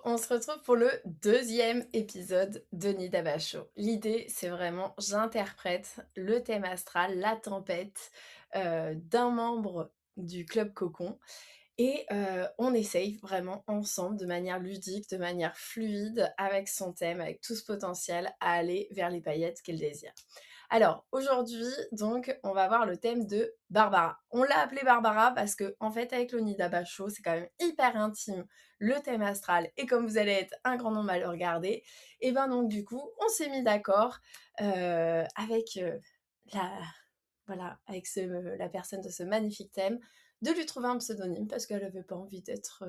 On se retrouve pour le deuxième épisode de Nida Basho. L'idée, c'est vraiment, j'interprète le thème astral, la tempête d'un membre du club Cocon et on essaye vraiment ensemble, de manière ludique, de manière fluide, avec son thème, avec tout ce potentiel, à aller vers les paillettes qu'elle désire. Alors, aujourd'hui, donc, on va voir le thème de Barbara. On l'a appelé Barbara parce que, en fait, avec le Nida Basho, c'est quand même hyper intime, le thème astral, et comme vous allez être un grand nombre à le regarder, et ben donc, du coup, on s'est mis d'accord avec la, voilà, avec la personne de ce magnifique thème, de lui trouver un pseudonyme parce qu'elle n'avait pas envie d'être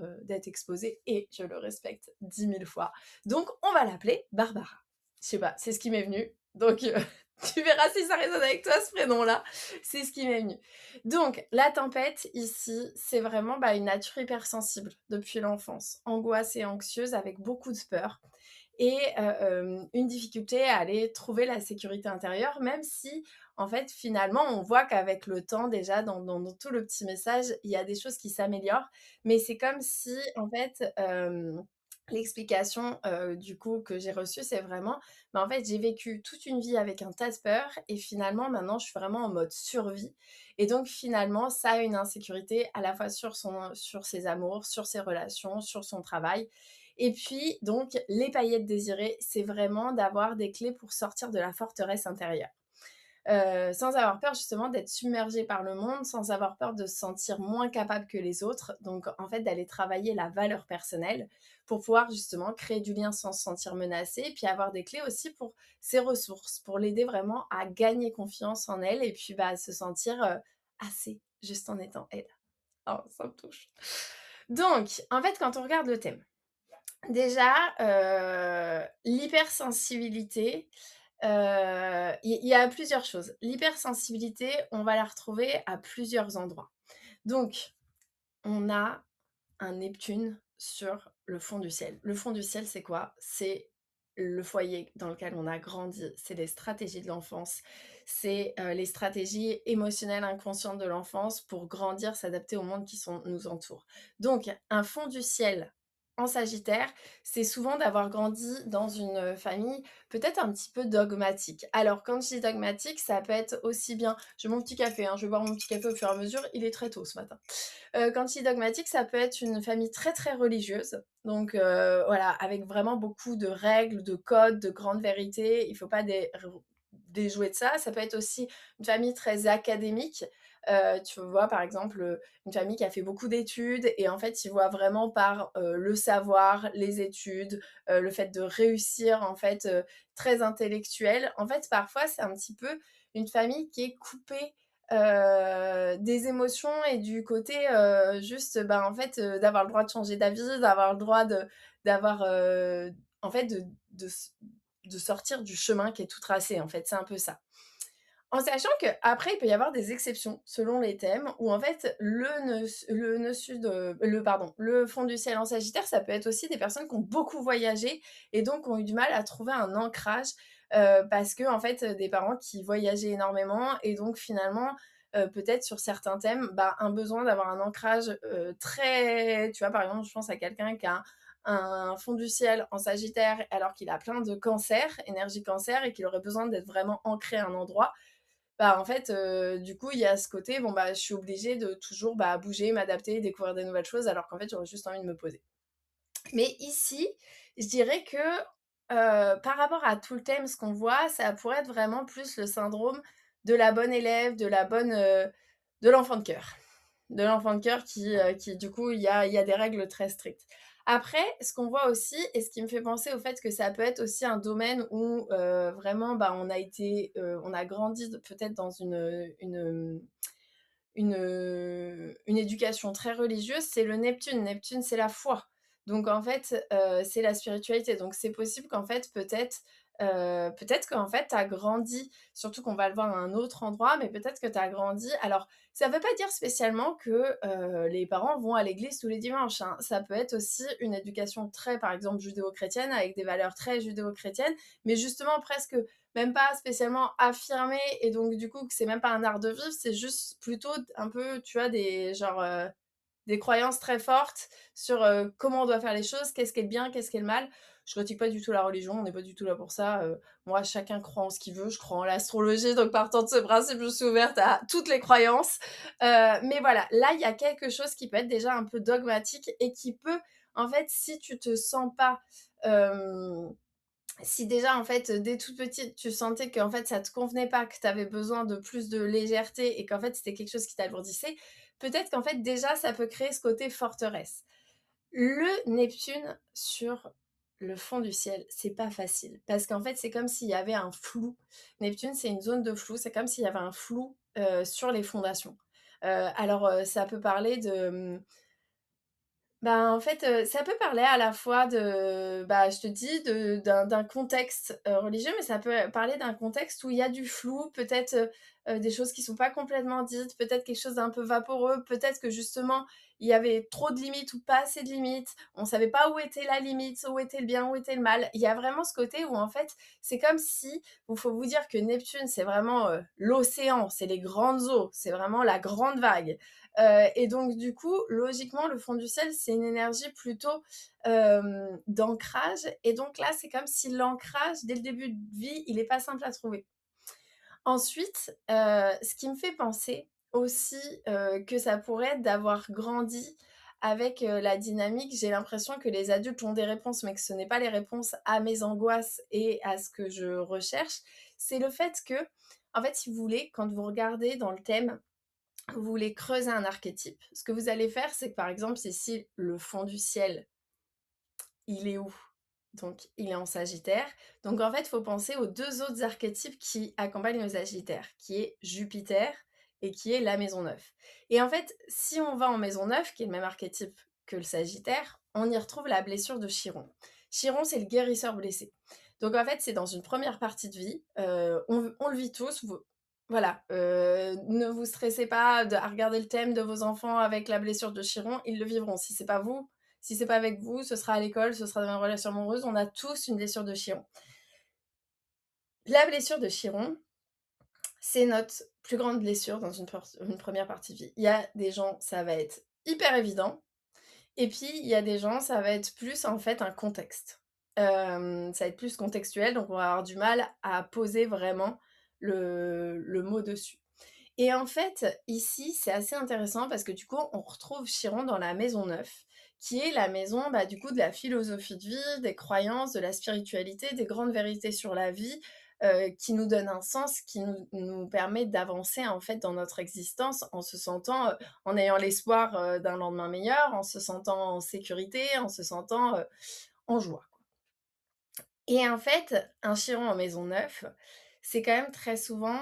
exposée, et je le respecte 10 000 fois. Donc, on va l'appeler Barbara. Je sais pas, c'est ce qui m'est venu. Donc, tu verras si ça résonne avec toi, ce prénom-là. C'est ce qui m'est venu. Donc, la tempête, ici, c'est vraiment une nature hypersensible depuis l'enfance. Angoisse et anxieuse avec beaucoup de peur. Et une difficulté à aller trouver la sécurité intérieure, même si, en fait, finalement, on voit qu'avec le temps, déjà, dans tout le petit message, il y a des choses qui s'améliorent. Mais c'est comme si, en fait, l'explication, du coup, que j'ai reçue, c'est vraiment, en fait, j'ai vécu toute une vie avec un tas de peur et finalement, maintenant, je suis vraiment en mode survie et donc finalement, ça a une insécurité à la fois sur ses amours, sur ses relations, sur son travail et puis donc les paillettes désirées, c'est vraiment d'avoir des clés pour sortir de la forteresse intérieure. Sans avoir peur justement d'être submergée par le monde, sans avoir peur de se sentir moins capable que les autres. Donc en fait d'aller travailler la valeur personnelle pour pouvoir justement créer du lien sans se sentir menacée et puis avoir des clés aussi pour ses ressources, pour l'aider vraiment à gagner confiance en elle et puis à se sentir assez juste en étant elle. Oh, ça me touche. Donc en fait quand on regarde le thème, déjà l'hypersensibilité, il y a plusieurs choses. L'hypersensibilité, on va la retrouver à plusieurs endroits. Donc, on a un Neptune sur le fond du ciel. Le fond du ciel, c'est quoi? C'est le foyer dans lequel on a grandi, c'est les stratégies de l'enfance, c'est les stratégies émotionnelles inconscientes de l'enfance pour grandir, s'adapter au monde nous entoure. Donc, un fond du ciel en Sagittaire, c'est souvent d'avoir grandi dans une famille peut-être un petit peu dogmatique. Alors, quand je dis dogmatique, ça peut être aussi bien... Je veux mon petit café, hein, je vais boire mon petit café au fur et à mesure, il est très tôt ce matin. Quand je dis dogmatique, ça peut être une famille très, très religieuse. Donc voilà, avec vraiment beaucoup de règles, de codes, de grandes vérités. Il ne faut pas déjouer de ça. Ça peut être aussi une famille très académique. Tu vois, par exemple, une famille qui a fait beaucoup d'études et en fait, ils voient vraiment par le savoir, les études, le fait de réussir, en fait, très intellectuel. En fait, parfois, c'est un petit peu une famille qui est coupée des émotions et du côté juste en fait d'avoir le droit de changer d'avis, d'avoir le droit d'avoir en fait de, de sortir du chemin qui est tout tracé en fait, c'est un peu ça. En sachant que après il peut y avoir des exceptions selon les thèmes où en fait le nœud sud le pardon, le fond du ciel en Sagittaire, ça peut être aussi des personnes qui ont beaucoup voyagé et donc ont eu du mal à trouver un ancrage parce que en fait des parents qui voyageaient énormément et donc finalement peut-être sur certains thèmes un besoin d'avoir un ancrage très, tu vois, par exemple je pense à quelqu'un qui a un fond du ciel en Sagittaire alors qu'il a plein de cancers, énergie cancer, et qu'il aurait besoin d'être vraiment ancré à un endroit. En fait, du coup, il y a ce côté, je suis obligée de toujours bouger, m'adapter, découvrir des nouvelles choses, alors qu'en fait, j'aurais juste envie de me poser. Mais ici, je dirais que par rapport à tout le thème, ce qu'on voit, ça pourrait être vraiment plus le syndrome de la bonne élève, de l'enfant de cœur. De l'enfant de cœur qui du coup, il y a des règles très strictes. Après, ce qu'on voit aussi, et ce qui me fait penser au fait que ça peut être aussi un domaine où vraiment, on a grandi peut-être dans une éducation très religieuse, c'est le Neptune. Neptune, c'est la foi. Donc en fait, c'est la spiritualité. Donc c'est possible qu'en fait, peut-être qu'en fait, tu as grandi, surtout qu'on va le voir à un autre endroit, mais peut-être que tu as grandi. Alors, ça ne veut pas dire spécialement que les parents vont à l'église tous les dimanches, hein. Ça peut être aussi une éducation très, par exemple, judéo-chrétienne, avec des valeurs très judéo-chrétiennes, mais justement presque même pas spécialement affirmé, et donc du coup que c'est même pas un art de vivre, c'est juste plutôt un peu, tu vois, des genre des croyances très fortes sur, comment on doit faire les choses, qu'est-ce qui est le bien, qu'est-ce qui est le mal. Je critique pas du tout la religion, on n'est pas du tout là pour ça, moi chacun croit en ce qu'il veut, je crois en l'astrologie, donc partant de ce principe, je suis ouverte à toutes les croyances. Mais voilà, là, il y a quelque chose qui peut être déjà un peu dogmatique et qui peut, en fait, si tu te sens pas, hem si déjà, en fait, dès toute petite, tu sentais qu'en fait, ça te convenait pas, que tu avais besoin de plus de légèreté et qu'en fait, c'était quelque chose qui t'alourdissait, peut-être qu'en fait, déjà, ça peut créer ce côté forteresse. Le Neptune sur le fond du ciel, c'est pas facile parce qu'en fait, c'est comme s'il y avait un flou. Neptune, c'est une zone de flou, c'est comme s'il y avait un flou, sur les fondations. Ça peut parler de, ben, en fait, ça peut parler à la fois de, bah, je te dis d'un contexte, religieux, mais ça peut parler d'un contexte où il y a du flou, peut-être, des choses qui sont pas complètement dites, peut-être quelque chose d'un peu vaporeux, peut-être que justement, il y avait trop de limites ou pas assez de limites. On savait pas où était la limite, où était le bien, où était le mal. Il y a vraiment ce côté où en fait, c'est comme si il faut vous dire que Neptune, c'est vraiment, l'océan, c'est les grandes eaux, c'est vraiment la grande vague. Et donc du coup, logiquement, le fond du ciel, c'est une énergie plutôt d'ancrage. Et donc là, c'est comme si l'ancrage, dès le début de vie, il n'est pas simple à trouver. Ensuite, ce qui me fait penser aussi que ça pourrait être d'avoir grandi avec la dynamique. J'ai l'impression que les adultes ont des réponses, mais que ce n'est pas les réponses à mes angoisses et à ce que je recherche. C'est le fait que, en fait, si vous voulez, quand vous regardez dans le thème, vous voulez creuser un archétype, ce que vous allez faire, c'est que par exemple, si le fond du ciel, il est où? Donc, il est en Sagittaire. Donc, en fait, il faut penser aux deux autres archétypes qui accompagnent le Sagittaire, qui est Jupiter et qui est la maison 9. Et en fait, si on va en maison 9, qui est le même archétype que le Sagittaire, on y retrouve la blessure de Chiron. Chiron, c'est le guérisseur blessé. Donc, en fait, c'est dans une première partie de vie. On le vit tous. Voilà. Ne vous stressez pas à regarder le thème de vos enfants avec la blessure de Chiron. Ils le vivront. Si c'est pas vous, si c'est pas avec vous, ce sera à l'école, ce sera dans une relation amoureuse. On a tous une blessure de Chiron. La blessure de Chiron, c'est notre plus grande blessure dans une première partie de vie. Il y a des gens, ça va être hyper évident. Et puis, il y a des gens, ça va être plus en fait un contexte. Ça va être plus contextuel, donc on va avoir du mal à poser vraiment le mot dessus. Et en fait, ici, c'est assez intéressant parce que du coup, on retrouve Chiron dans la maison 9, qui est la maison bah, du coup de la philosophie de vie, des croyances, de la spiritualité, des grandes vérités sur la vie, qui nous donne un sens, qui nous permet d'avancer en fait dans notre existence en se sentant, en ayant l'espoir d'un lendemain meilleur, en se sentant en sécurité, en se sentant en joie. Et en fait, un chiron en maison 9, c'est quand même très souvent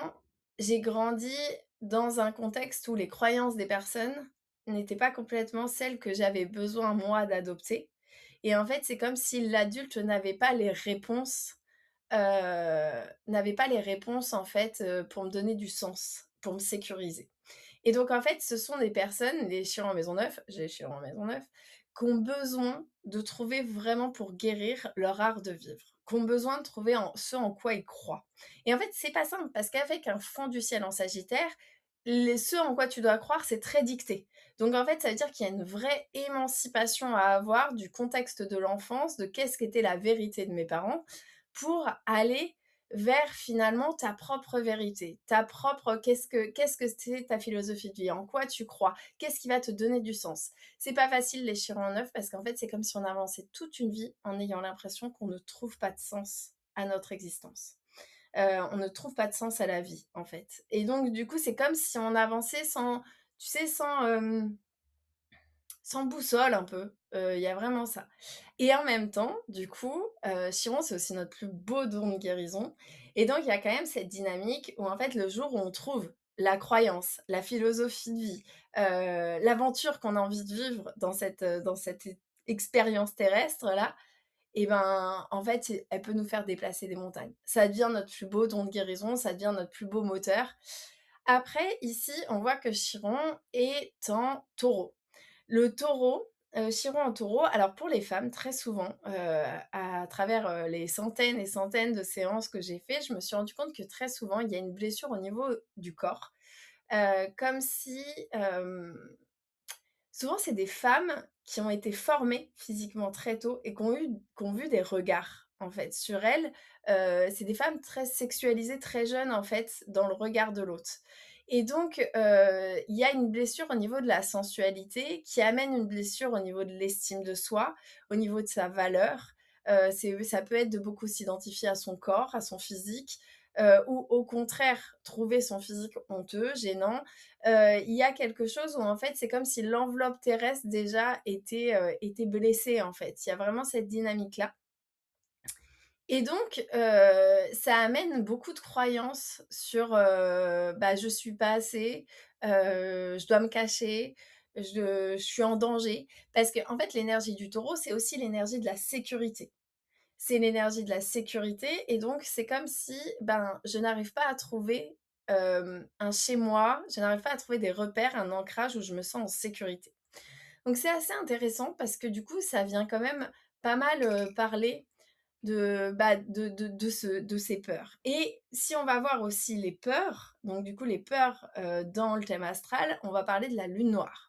j'ai grandi dans un contexte où les croyances des personnes n'étaient pas complètement celles que j'avais besoin moi d'adopter. Et en fait, c'est comme si l'adulte n'avait pas les réponses en fait, pour me donner du sens, pour me sécuriser. Et donc en fait, ce sont des personnes, les chirurgiens en maison neuve, j'ai les chirurgiens en maison neuve, qui ont besoin de trouver vraiment pour guérir leur art de vivre, qui ont besoin de trouver ce en quoi ils croient. Et en fait, c'est pas simple parce qu'avec un fond du ciel en Sagittaire, ce en quoi tu dois croire, c'est très dicté. Donc en fait, ça veut dire qu'il y a une vraie émancipation à avoir du contexte de l'enfance, de qu'est-ce qu'était la vérité de mes parents, pour aller vers finalement ta propre vérité, ta propre qu'est-ce que c'est ta philosophie de vie, en quoi tu crois, qu'est-ce qui va te donner du sens. C'est pas facile les chirer en neuf parce qu'en fait c'est comme si on avançait toute une vie en ayant l'impression qu'on ne trouve pas de sens à notre existence. On ne trouve pas de sens à la vie en fait. Et donc du coup c'est comme si on avançait sans, tu sais, sans boussole un peu, il y a vraiment ça. Et en même temps, du coup, Chiron, c'est aussi notre plus beau don de guérison et donc il y a quand même cette dynamique où en fait, le jour où on trouve la croyance, la philosophie de vie, l'aventure qu'on a envie de vivre dans cette expérience terrestre-là, et ben, en fait, elle peut nous faire déplacer des montagnes. Ça devient notre plus beau don de guérison, ça devient notre plus beau moteur. Après, ici, on voit que Chiron est en Taureau. Le taureau, Chiron en taureau, alors pour les femmes, très souvent, à travers, les centaines et centaines de séances que j'ai fait, je me suis rendu compte que très souvent, il y a une blessure au niveau du corps, comme si, Souvent, c'est des femmes qui ont été formées physiquement très tôt et qui ont vu des regards, en fait, sur elles. C'est des femmes très sexualisées, très jeunes, en fait, dans le regard de l'autre. Et donc, il y a une blessure au niveau de la sensualité qui amène une blessure au niveau de l'estime de soi, au niveau de sa valeur. Ça peut être de beaucoup s'identifier à son corps, à son physique, ou au contraire, trouver son physique honteux, gênant. Il y a quelque chose où en fait, c'est comme si l'enveloppe terrestre déjà était blessée en fait. Il y a vraiment cette dynamique-là et donc ça amène beaucoup de croyances sur, bah, je suis pas assez, je dois me cacher, je suis en danger. Parce qu'en fait, l'énergie du Taureau, c'est aussi l'énergie de la sécurité. C'est l'énergie de la sécurité et donc c'est comme si, ben, je n'arrive pas à trouver, un chez moi, je n'arrive pas à trouver des repères, un ancrage où je me sens en sécurité. Donc c'est assez intéressant parce que du coup, ça vient quand même pas mal, parler de, bah, de ces peurs et si on va voir aussi les peurs, donc du coup les peurs, dans le thème astral, on va parler de la lune noire.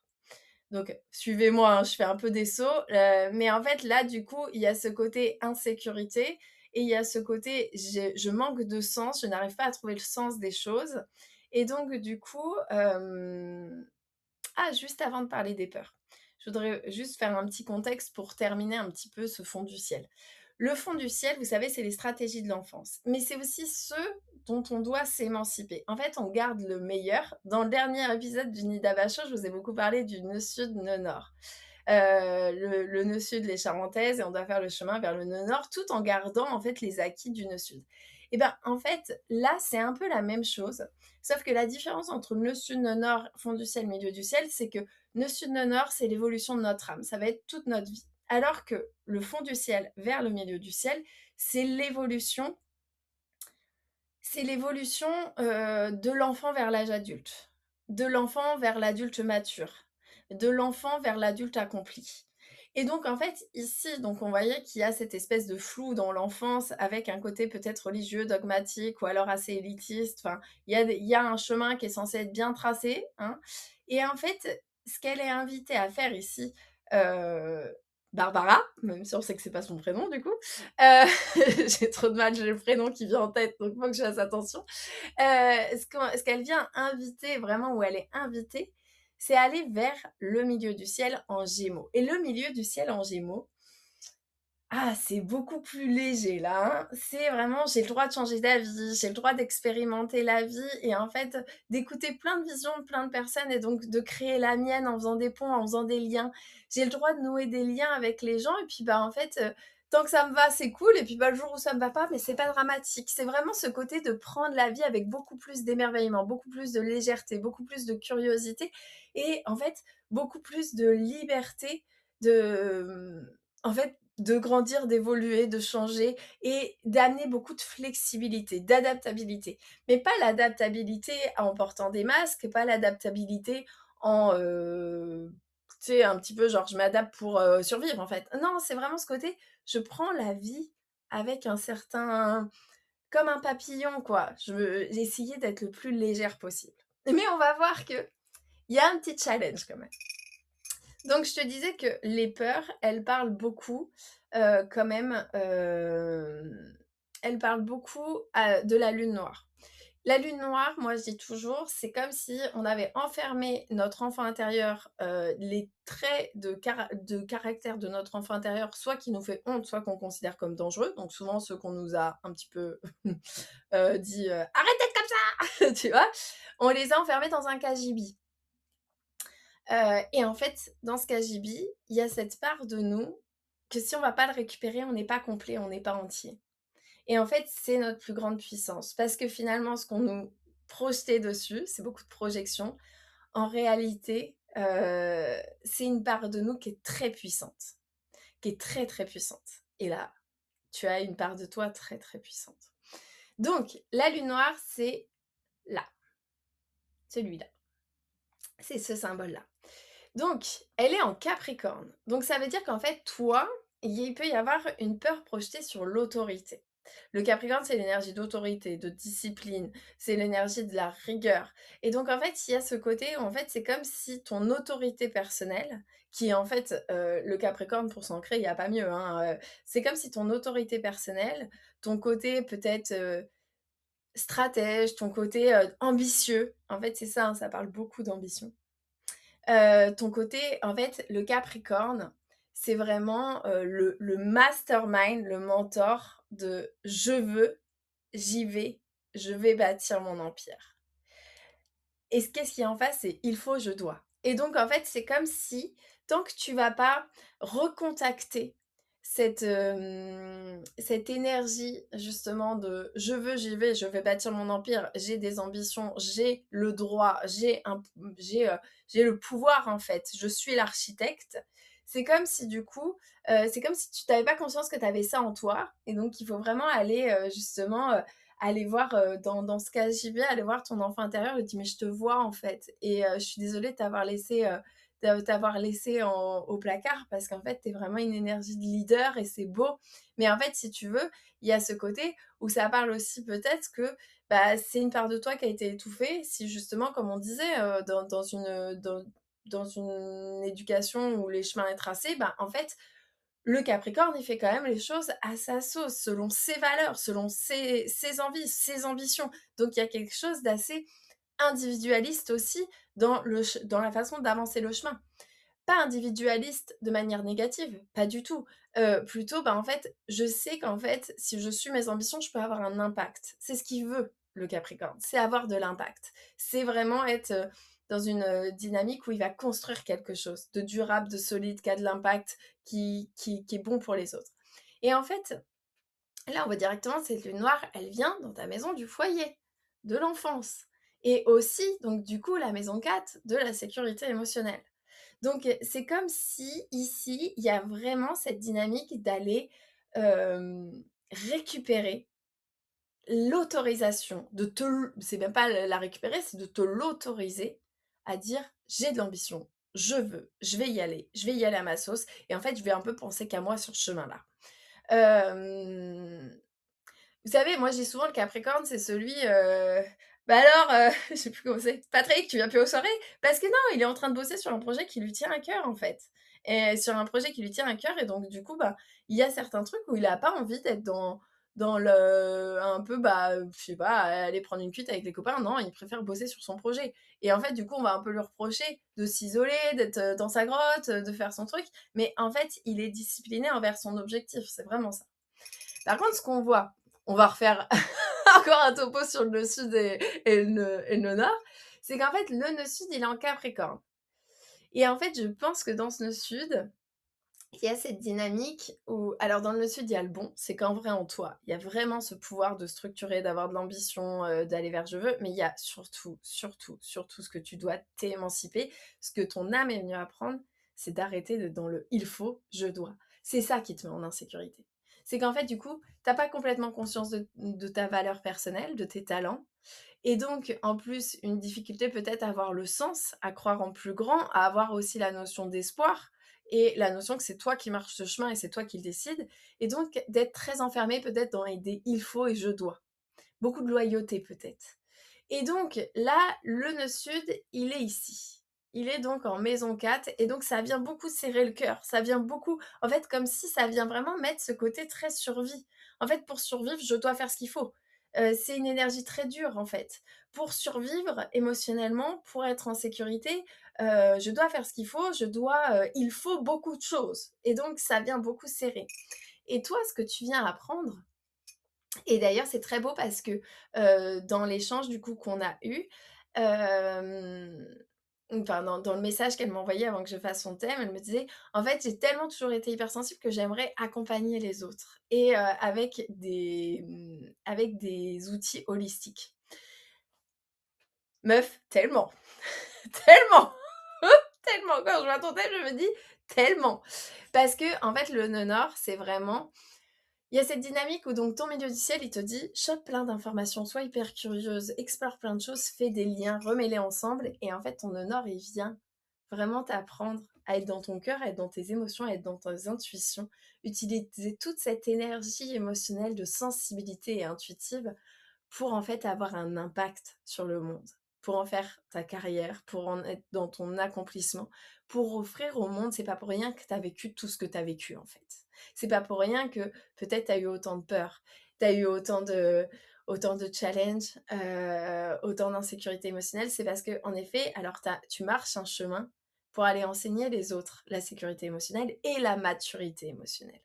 Donc, suivez-moi, hein, je fais un peu des sauts, mais en fait, là, du coup, il y a ce côté insécurité et il y a ce côté je manque de sens, je n'arrive pas à trouver le sens des choses et donc du coup, juste avant de parler des peurs, je voudrais juste faire un petit contexte pour terminer un petit peu ce fond du ciel. Le fond du ciel, vous savez, c'est les stratégies de l'enfance, mais c'est aussi ceux dont on doit s'émanciper. En fait, on garde le meilleur. Dans le dernier épisode du Nid d'Abacho, je vous ai beaucoup parlé du nœud sud, nœud nord. Le nœud sud, les Charentaises, et on doit faire le chemin vers le nœud nord, tout en gardant en fait les acquis du nœud sud. Et ben en fait, là, c'est un peu la même chose, sauf que la différence entre nœud sud, nœud nord, fond du ciel, milieu du ciel, c'est que nœud sud, nœud nord, c'est l'évolution de notre âme, ça va être toute notre vie. Alors que le fond du ciel vers le milieu du ciel, c'est l'évolution c'est l'évolution, de l'enfant vers l'âge adulte, de l'enfant vers l'adulte mature, de l'enfant vers l'adulte accompli et donc en fait, ici, donc on voyait qu'il y a cette espèce de flou dans l'enfance avec un côté peut-être religieux, dogmatique ou alors assez élitiste. Enfin, il y a un chemin qui est censé être bien tracé, hein et en fait, ce qu'elle est invitée à faire ici, heu, Barbara, même si on sait que c'est pas son prénom du coup, j'ai trop de mal, j'ai le prénom qui vient en tête, donc faut que je fasse attention. Ce qu'elle vient inviter, vraiment où elle est invitée, c'est aller vers le milieu du ciel en Gémeaux. Et le milieu du ciel en Gémeaux, c'est beaucoup plus léger là, hein. C'est vraiment, j'ai le droit de changer d'avis, j'ai le droit d'expérimenter la vie et en fait, d'écouter plein de visions de plein de personnes et donc de créer la mienne en faisant des ponts, en faisant des liens. J'ai le droit de nouer des liens avec les gens et puis, bah, en fait, tant que ça me va, c'est cool et puis, bah, le jour où ça me va pas, mais c'est pas dramatique. C'est vraiment ce côté de prendre la vie avec beaucoup plus d'émerveillement, beaucoup plus de légèreté, beaucoup plus de curiosité et en fait, beaucoup plus de liberté de, en fait, de grandir, d'évoluer, de changer et d'amener beaucoup de flexibilité, d'adaptabilité. Mais pas l'adaptabilité en portant des masques, pas l'adaptabilité en, tu sais, un petit peu genre je m'adapte pour, survivre en fait. Non, c'est vraiment ce côté, je prends la vie avec un certain comme un papillon quoi. J'ai essayé d'être le plus légère possible. Mais on va voir qu'il y a un petit challenge quand même. Donc je te disais que les peurs, elles parlent beaucoup, quand même, elles parlent beaucoup, de la lune noire. La lune noire, moi je dis toujours, c'est comme si on avait enfermé notre enfant intérieur, les traits de caractère de notre enfant intérieur, soit qui nous fait honte, soit qu'on considère comme dangereux, donc souvent ceux qu'on nous a un petit peu, dit, «Arrête d'être comme ça!» tu vois? On les a enfermés dans un cagibi. Et en fait, dans ce cagibi, il y a cette part de nous que si on va pas le récupérer, on n'est pas complet, on n'est pas entier. Et en fait, c'est notre plus grande puissance parce que finalement, ce qu'on nous projetait dessus, c'est beaucoup de projections. En réalité, c'est une part de nous qui est très puissante, qui est très, très puissante. Et là, tu as une part de toi très, très puissante. Donc, la lune noire, c'est là, celui-là. C'est ce symbole-là. Donc, elle est en Capricorne. Donc, ça veut dire qu'en fait, toi, il peut y avoir une peur projetée sur l'autorité. Le Capricorne, c'est l'énergie d'autorité, de discipline, c'est l'énergie de la rigueur. Et donc, en fait, il y a ce côté où, en fait, c'est comme si ton autorité personnelle, qui est en fait, le Capricorne pour s'ancrer, il y a pas mieux, hein, c'est comme si ton autorité personnelle, ton côté peut-être, stratège, ton côté, ambitieux, en fait, c'est ça, hein, ça parle beaucoup d'ambition. Ton côté en fait, le Capricorne, c'est vraiment, le mastermind, le mentor de: «Je veux, j'y vais, je vais bâtir mon empire». Et qu'est-ce qu'il y a en face? C'est il faut, je dois. Et donc en fait, c'est comme si tant que tu vas pas recontacter cette énergie justement de je veux, j'y vais, je vais bâtir mon empire, j'ai des ambitions, j'ai le droit, j'ai le pouvoir en fait, je suis l'architecte. C'est comme si du coup, c'est comme si tu n'avais pas conscience que tu avais ça en toi et donc il faut vraiment aller, justement, aller voir, dans ce cas j'y vais, aller voir ton enfant intérieur, lui dit: «Mais je te vois en fait et je suis désolée de t'avoir laissé au placard parce qu'en fait, tu es vraiment une énergie de leader et c'est beau». Mais en fait, si tu veux, il y a ce côté où ça parle aussi peut-être que, bah, c'est une part de toi qui a été étouffée si justement, comme on disait, dans une éducation où les chemins est tracés, bah, en fait, le Capricorne, il fait quand même les choses à sa sauce, selon ses valeurs, selon ses envies, ses ambitions. Donc il y a quelque chose d'assez individualiste aussi dans la façon d'avancer le chemin. Pas individualiste de manière négative, pas du tout. Plutôt, bah, en fait, je sais qu'en fait, si je suis mes ambitions, je peux avoir un impact. C'est ce qu'il veut, le Capricorne, c'est avoir de l'impact. C'est vraiment être, dans une, dynamique où il va construire quelque chose de durable, de solide, qui a de l'impact, qui est bon pour les autres. Et en fait, là, on voit directement cette lune noire, elle vient dans ta maison du foyer, de l'enfance et aussi, donc du coup, la maison 4 de la sécurité émotionnelle. Donc, c'est comme si ici, il y a vraiment cette dynamique d'aller, récupérer l'autorisation de te l c'est même pas la récupérer, c'est de te l'autoriser à dire: «J'ai de l'ambition, je vais y aller à ma sauce et en fait, je vais un peu penser qu'à moi sur ce chemin-là». Hem Vous savez, moi, je dis souvent le Capricorne, c'est celui, «Bah alors, je sais plus comment c'est: «Patrick, tu viens plus aux soirées?» Parce que non, il est en train de bosser sur un projet qui lui tient à cœur, en fait et sur un projet qui lui tient à cœur et donc du coup, bah, il y a certains trucs où il a pas envie d'être dans le un peu, bah, je sais pas, aller prendre une cuite avec les copains. Non, il préfère bosser sur son projet et en fait, du coup, on va un peu lui reprocher de s'isoler, d'être, dans sa grotte, de faire son truc mais en fait, il est discipliné envers son objectif, c'est vraiment ça. Par contre, ce qu'on voit, on va refaire encore un topo sur le nœud sud et le nœud nord, c'est qu'en fait, le nœud sud, il est en Capricorne. Et en fait, je pense que dans ce nœud sud, il y a cette dynamique où, alors dans le nœud sud, il y a le bon, c'est qu'en vrai, en toi, il y a vraiment ce pouvoir de structurer, d'avoir de l'ambition, d'aller vers je veux, mais il y a surtout, surtout, surtout ce que tu dois t'émanciper, ce que ton âme est venue apprendre, c'est d'arrêter d'être dans le il faut, je dois. C'est ça qui te met en insécurité. C'est qu'en fait, du coup, t'as pas complètement conscience de ta valeur personnelle, de tes talents, et donc, en plus, une difficulté peut-être à avoir le sens, à croire en plus grand, à avoir aussi la notion d'espoir et la notion que c'est toi qui marches ce chemin et c'est toi qui le décides. Et donc, d'être très enfermé peut-être dans des il faut et je dois. Beaucoup de loyauté peut-être. Et donc, là, le nœud sud, il est ici. Il est donc en maison 4 et donc ça vient beaucoup serrer le cœur. Ça vient beaucoup, en fait, comme si ça vient vraiment mettre ce côté très survie. En fait, pour survivre, je dois faire ce qu'il faut. C'est une énergie très dure, en fait. Pour survivre émotionnellement, pour être en sécurité, je dois faire ce qu'il faut, il faut beaucoup de choses. Et donc, ça vient beaucoup serrer. Et toi, ce que tu viens apprendre, et d'ailleurs, c'est très beau parce que, dans l'échange du coup qu'on a eu, hem, enfin dans le message qu'elle m'a envoyé avant que je fasse son thème, elle me disait: «En fait, j'ai tellement toujours été hypersensible que j'aimerais accompagner les autres et avec des outils holistiques». Meuf, tellement, tellement, tellement! Quand je vois ton thème, je me dis: «Tellement!» parce qu'en fait, le nœud nord, c'est vraiment il y a cette dynamique où donc ton milieu du ciel, il te dit: «Chope plein d'informations, sois hyper curieuse, explore plein de choses, fais des liens, remets-les ensemble» et en fait, ton nœud nord, il vient vraiment t'apprendre à être dans ton cœur, à être dans tes émotions, à être dans tes intuitions, utiliser toute cette énergie émotionnelle de sensibilité et intuitive pour en fait avoir un impact sur le monde, pour en faire ta carrière, pour en être dans ton accomplissement, pour offrir au monde. C'est pas pour rien que tu as vécu tout ce que tu as vécu en fait. C'est pas pour rien que peut-être tu as eu autant de peur, tu as eu autant de challenges, autant d'insécurité émotionnelle. C'est parce que en effet, alors tu marches un chemin pour aller enseigner les autres la sécurité émotionnelle et la maturité émotionnelle.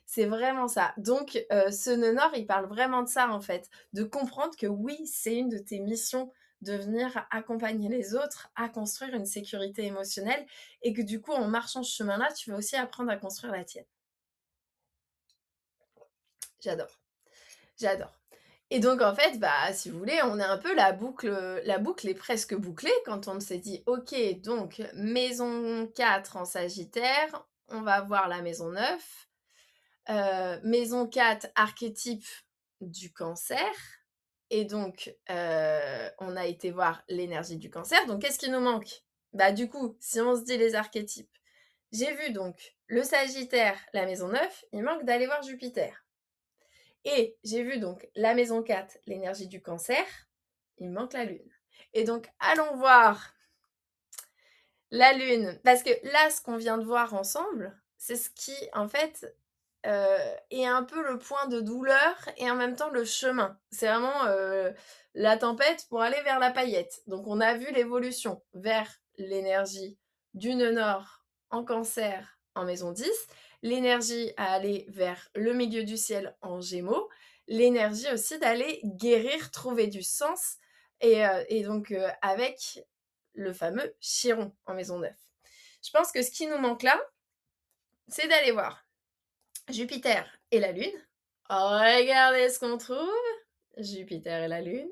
C'est vraiment ça. Donc, ce nœud nord, il parle vraiment de ça, en fait. De comprendre que oui, c'est une de tes missions de venir accompagner les autres à construire une sécurité émotionnelle et que du coup, en marchant ce chemin-là, tu vas aussi apprendre à construire la tienne. J'adore, j'adore. Et donc, en fait, bah, si vous voulez, on est un peu la boucle est presque bouclée quand on s'est dit, OK, donc maison 4 en Sagittaire, on va voir la maison 9. Maison 4, archétype du cancer. Et donc, on a été voir l'énergie du cancer. Donc, qu'est-ce qui nous manque? Bah, du coup, si on se dit les archétypes, j'ai vu donc le Sagittaire, la maison 9, il manque d'aller voir Jupiter. Et j'ai vu donc la maison 4, l'énergie du cancer, il manque la Lune. Et donc, allons voir la Lune. Parce que là, ce qu'on vient de voir ensemble, c'est ce qui, en fait, et un peu le point de douleur et en même temps le chemin. C'est vraiment la tempête pour aller vers la paillette. Donc on a vu l'évolution vers l'énergie du nœud nord en cancer en maison 10, l'énergie à aller vers le milieu du ciel en gémeaux, l'énergie aussi d'aller guérir, trouver du sens, et donc avec le fameux Chiron en maison 9. Je pense que ce qui nous manque là, c'est d'aller voir Jupiter et la Lune. Regardez ce qu'on trouve. Jupiter et la Lune.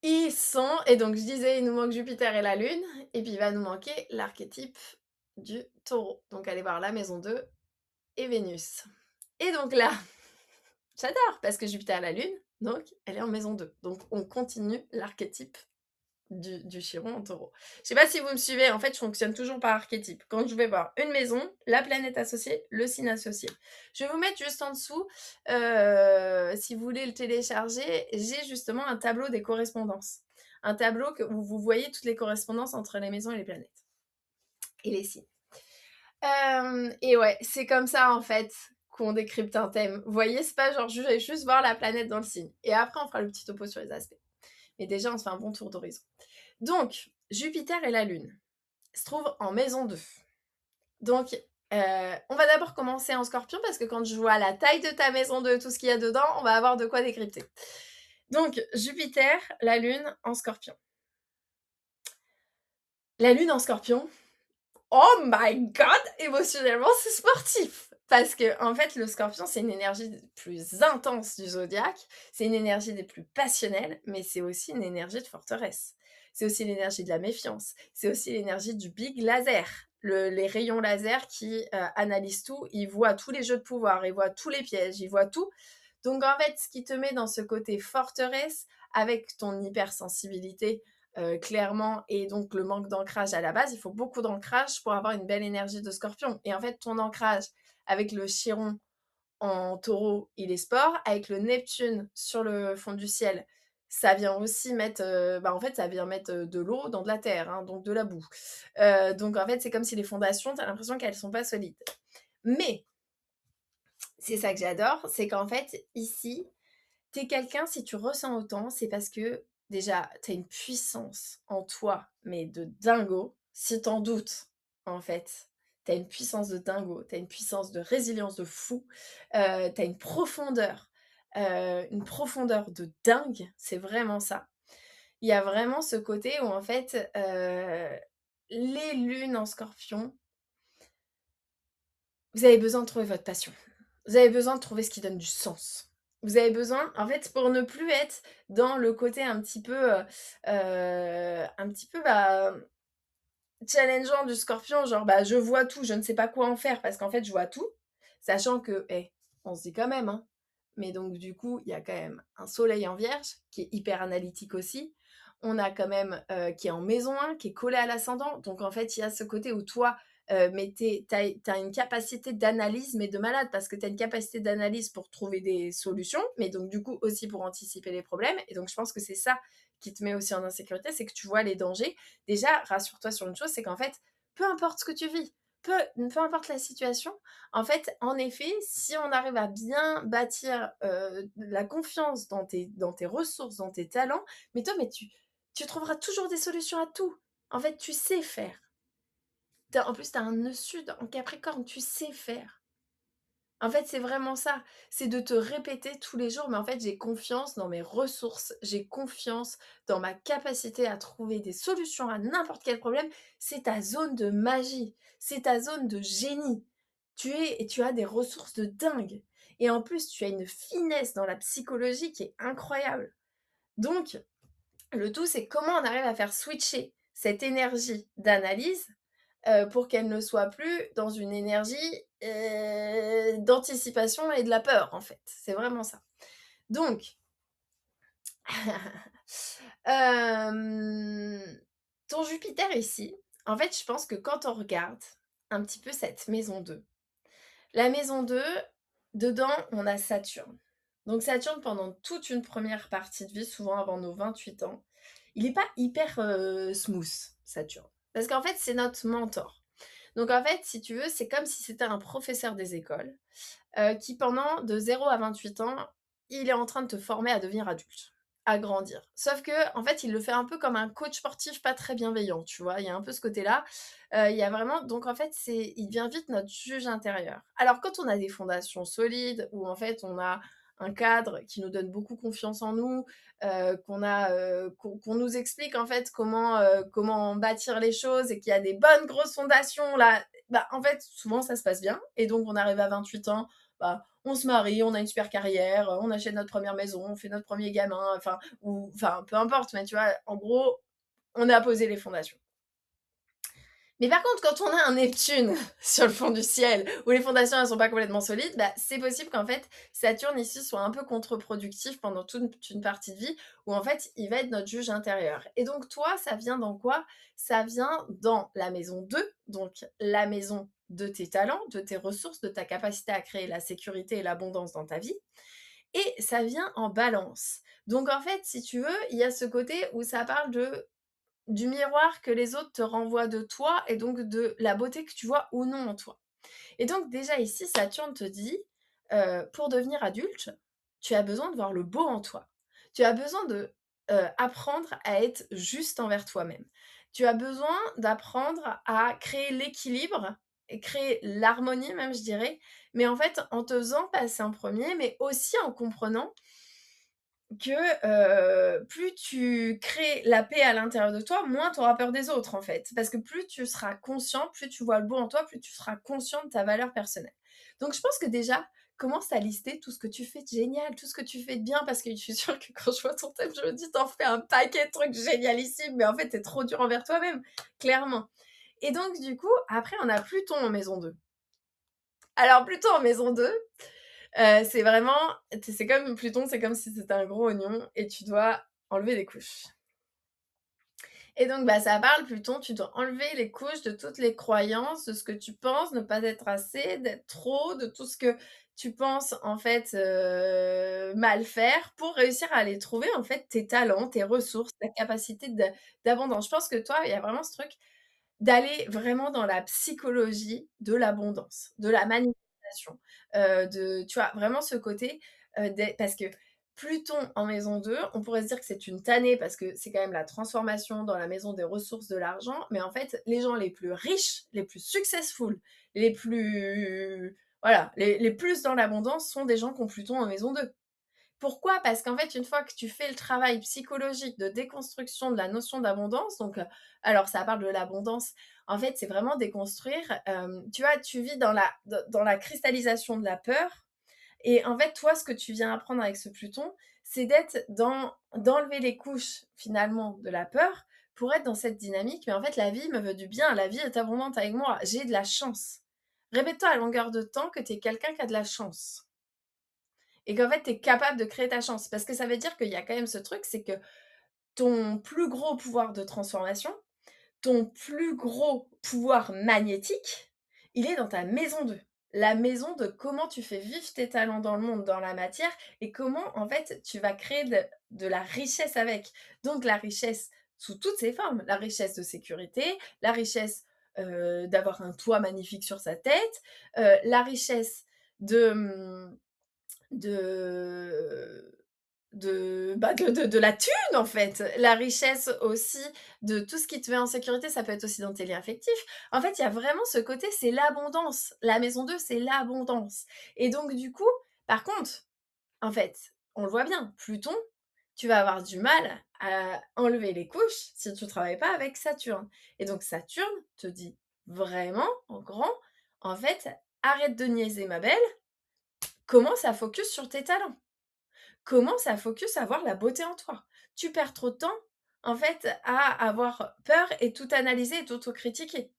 Ils sont... Et donc, je disais, il nous manque Jupiter et la Lune. Et puis, il va nous manquer l'archétype du taureau. Donc, allez voir la maison 2 et Vénus. Et donc là, j'adore, parce que Jupiter et la Lune, donc, elle est en maison 2. Donc, on continue l'archétype du Chiron en taureau. Je sais pas si vous me suivez, en fait, je fonctionne toujours par archétype. Quand je vais voir une maison, la planète associée, le signe associé. Je vais vous mettre juste en dessous, si vous voulez le télécharger, j'ai justement un tableau des correspondances. Un tableau où vous voyez toutes les correspondances entre les maisons et les planètes. Et les signes. Et ouais, c'est comme ça, en fait, qu'on décrypte un thème. Vous voyez, c'est pas genre, je vais juste voir la planète dans le signe. Et après, on fera le petit topo sur les aspects. Mais déjà, on se fait un bon tour d'horizon. Donc, Jupiter et la Lune se trouvent en maison 2. Donc, on va d'abord commencer en Scorpion parce que quand je vois la taille de ta maison 2, tout ce qu'il y a dedans, on va avoir de quoi décrypter. Donc, Jupiter, la Lune en Scorpion. La Lune en Scorpion, oh my god, émotionnellement, c'est sportif. Parce que, en fait, le Scorpion, c'est une énergie des plus intense du zodiaque, c'est une énergie des plus passionnelles, mais c'est aussi une énergie de forteresse. C'est aussi l'énergie de la méfiance, c'est aussi l'énergie du big laser, les rayons laser qui analysent tout, ils voient tous les jeux de pouvoir, ils voient tous les pièges, ils voient tout. Donc, en fait, ce qui te met dans ce côté forteresse, avec ton hypersensibilité, clairement, et donc le manque d'ancrage à la base, il faut beaucoup d'ancrage pour avoir une belle énergie de scorpion. Et en fait, ton ancrage avec le Chiron en taureau, il est sport, avec le Neptune sur le fond du ciel, ça vient aussi mettre, en fait, ça vient mettre de l'eau dans de la terre, hein, donc de la boue. Donc en fait, c'est comme si les fondations, tu as l'impression qu'elles sont pas solides. Mais, c'est ça que j'adore, c'est qu'en fait, ici, t'es quelqu'un, si tu ressens autant, c'est parce que déjà, t'as une puissance en toi, mais de dingo. Si t'en doutes, en fait, t'as une puissance de dingo, t'as une puissance de résilience de fou, t'as une profondeur de dingue, c'est vraiment ça. Il y a vraiment ce côté où, en fait, les lunes en scorpion, vous avez besoin de trouver votre passion. Vous avez besoin de trouver ce qui donne du sens. Vous avez besoin, en fait, pour ne plus être dans le côté un petit peu challengeant du scorpion, genre je vois tout, je ne sais pas quoi en faire parce qu'en fait je vois tout, sachant que, on se dit quand même, hein, mais donc du coup il y a quand même un soleil en vierge qui est hyper analytique aussi. on a quand même, qui est en maison 1, qui est collé à l'ascendant. Donc en fait, il y a ce côté où toi, mais tu as une capacité d'analyse, mais de malade, parce que tu as une capacité d'analyse pour trouver des solutions, mais donc du coup aussi pour anticiper les problèmes. Et donc je pense que c'est ça qui te met aussi en insécurité, c'est que tu vois les dangers. Déjà, rassure-toi sur une chose, c'est qu'en fait, peu importe ce que tu vis, peu importe la situation, en fait, en effet, si on arrive à bien bâtir la confiance dans tes ressources, dans tes talents, mais toi, tu trouveras toujours des solutions à tout. En fait, tu sais faire. En plus, tu as un nœud sud en Capricorne, tu sais faire. En fait, c'est vraiment ça. C'est de te répéter tous les jours, mais en fait, j'ai confiance dans mes ressources, j'ai confiance dans ma capacité à trouver des solutions à n'importe quel problème. C'est ta zone de magie, c'est ta zone de génie. Tu as des ressources de dingue. Et en plus, tu as une finesse dans la psychologie qui est incroyable. Donc, le tout, c'est comment on arrive à faire switcher cette énergie d'analyse pour qu'elle ne soit plus dans une énergie d'anticipation et de la peur, en fait. C'est vraiment ça. Donc, ton Jupiter ici, en fait, je pense que quand on regarde un petit peu cette maison 2, la maison 2, dedans, on a Saturne. Donc Saturne, pendant toute une première partie de vie, souvent avant nos 28 ans, il n'est pas hyper smooth, Saturne. Parce qu'en fait, c'est notre mentor. Donc en fait, si tu veux, c'est comme si c'était un professeur des écoles qui, pendant de 0 à 28 ans, il est en train de te former à devenir adulte, à grandir. Sauf que, en fait, il le fait un peu comme un coach sportif pas très bienveillant, tu vois. Il y a un peu ce côté-là. Il y a vraiment, donc en fait, il devient vite notre juge intérieur. Alors, quand on a des fondations solides, où en fait, on a un cadre qui nous donne beaucoup confiance en nous, qu'on nous explique en fait comment bâtir les choses et qu'il y a des bonnes grosses fondations là, bah en fait souvent ça se passe bien et donc on arrive à 28 ans, bah, on se marie, on a une super carrière, on achète notre première maison, on fait notre premier gamin, enfin peu importe, mais tu vois, en gros, on a posé les fondations. Mais par contre, quand on a un Neptune sur le fond du ciel, où les fondations ne sont pas complètement solides, bah, c'est possible qu'en fait, Saturne ici soit un peu contre-productif pendant toute une partie de vie, où en fait, il va être notre juge intérieur. Et donc, toi, ça vient dans quoi? Ça vient dans la maison 2, donc la maison de tes talents, de tes ressources, de ta capacité à créer la sécurité et l'abondance dans ta vie. Et ça vient en balance. Donc, en fait, si tu veux, il y a ce côté où ça parle du miroir que les autres te renvoient de toi et donc de la beauté que tu vois ou non en toi. Et donc déjà ici, Saturne te dit, pour devenir adulte, tu as besoin de voir le beau en toi. Tu as besoin de apprendre à être juste envers toi-même. Tu as besoin d'apprendre à créer l'équilibre et créer l'harmonie même, je dirais, mais en fait en te faisant passer en premier, mais aussi en comprenant que plus tu crées la paix à l'intérieur de toi, moins tu auras peur des autres, en fait. Parce que plus tu seras conscient, plus tu vois le beau en toi, plus tu seras conscient de ta valeur personnelle. Donc je pense que déjà, commence à lister tout ce que tu fais de génial, tout ce que tu fais de bien, parce que je suis sûre que quand je vois ton thème, je me dis: «Tu fais un paquet de trucs génialissimes», mais en fait, tu trop dur envers toi-même, clairement. Et donc du coup, après, on a Pluton en maison 2. Alors Pluton en maison 2, c'est vraiment, c'est comme Pluton, c'est comme si c'était un gros oignon et tu dois enlever des couches. Et donc, bah, ça parle Pluton, tu dois enlever les couches de toutes les croyances, de ce que tu penses ne pas être assez, d'être trop, de tout ce que tu penses en fait mal faire pour réussir à aller trouver en fait tes talents, tes ressources, ta capacité d'abondance. Je pense que toi, il y a vraiment ce truc d'aller vraiment dans la psychologie de l'abondance, de la manifestation, tu vois, vraiment ce côté, parce que Pluton en maison 2, on pourrait se dire que c'est une tannée parce que c'est quand même la transformation dans la maison des ressources de l'argent, mais en fait, les gens les plus riches, les plus successful, les plus voilà, les plus dans l'abondance sont des gens qui ont Pluton en maison 2. Pourquoi? Parce qu'en fait, une fois que tu fais le travail psychologique de déconstruction de la notion d'abondance, donc, alors ça parle de l'abondance, en fait, c'est vraiment déconstruire, tu vois, tu vis dans la cristallisation de la peur et en fait, toi, ce que tu viens apprendre avec ce Pluton, c'est d'enlever les couches, finalement, de la peur pour être dans cette dynamique. Mais en fait, la vie me veut du bien, la vie est abondante avec moi, j'ai de la chance. Répète-toi à longueur de temps que tu es quelqu'un qui a de la chance et qu'en fait, tu es capable de créer ta chance. Parce que ça veut dire qu'il y a quand même ce truc, c'est que ton plus gros pouvoir de transformation, ton plus gros pouvoir magnétique, il est dans ta maison 2. La maison de comment tu fais vivre tes talents dans le monde, dans la matière et comment, en fait, tu vas créer de la richesse avec. Donc la richesse sous toutes ses formes, la richesse de sécurité, la richesse, d'avoir un toit magnifique sur sa tête, la richesse de, de de la thune, en fait. La richesse aussi de tout ce qui te met en sécurité, ça peut être aussi dans tes liens affectifs. En fait, il y a vraiment ce côté, c'est l'abondance. La maison 2, c'est l'abondance et donc du coup, par contre, en fait, on le voit bien, Pluton, tu vas avoir du mal à enlever les couches si tu travailles pas avec Saturne et donc Saturne te dit vraiment, en grand, en fait: «Arrête de niaiser ma belle, commence à focus sur tes talents». Commence à focus à voir la beauté en toi. Tu perds trop de temps, en fait, à avoir peur et tout analyser et t'autocritiquer.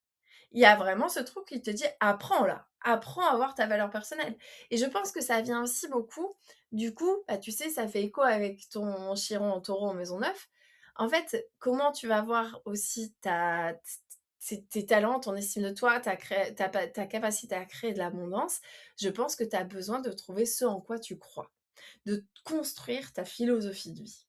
Il y a vraiment ce truc qui te dit: «Apprends là, apprends à voir ta valeur personnelle» et je pense que ça vient aussi beaucoup, du coup, bah, tu sais, ça fait écho avec ton Chiron en Taureau en maison 9. En fait, comment tu vas voir aussi tes talents, ton estime de toi, ta capacité à créer de l'abondance, je pense que tu as besoin de trouver ce en quoi tu crois, de construire ta philosophie de vie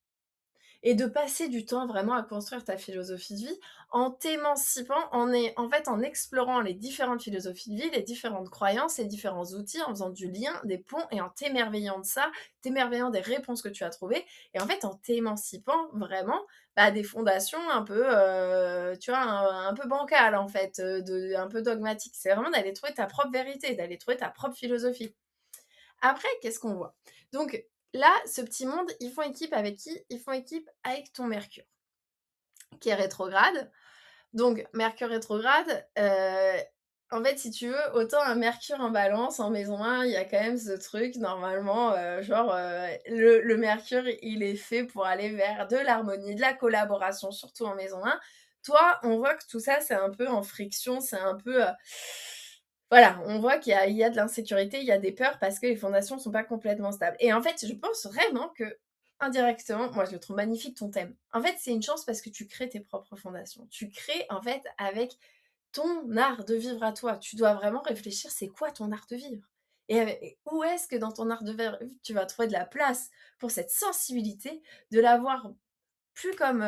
et de passer du temps vraiment à construire ta philosophie de vie en t'émancipant, en fait, en explorant les différentes philosophies de vie, les différentes croyances, les différents outils, en faisant du lien, des ponts et en t'émerveillant de ça, t'émerveillant des réponses que tu as trouvées et en fait, en t'émancipant vraiment, bah, des fondations un peu, tu vois, un peu bancales, en fait, un peu dogmatiques. C'est vraiment d'aller trouver ta propre vérité, d'aller trouver ta propre philosophie. Après, qu'est-ce qu'on voit? Donc là, ce petit monde, ils font équipe avec qui? Ils font équipe avec ton Mercure, qui est rétrograde. Donc Mercure rétrograde, en fait, si tu veux, autant un Mercure en Balance, en maison 1, il y a quand même ce truc normalement, genre, le Mercure, il est fait pour aller vers de l'harmonie, de la collaboration, surtout en maison 1. Toi, on voit que tout ça, c'est un peu en friction, c'est un peu, voilà, on voit qu'il y a de l'insécurité, il y a des peurs parce que les fondations sont pas complètement stables et en fait, je pense vraiment que indirectement, moi je le trouve magnifique ton thème. En fait, c'est une chance parce que tu crées tes propres fondations. Tu crées en fait avec ton art de vivre à toi. Tu dois vraiment réfléchir, c'est quoi ton art de vivre? Et où est-ce que dans ton art de vivre, tu vas trouver de la place pour cette sensibilité, de l'avoir plus comme,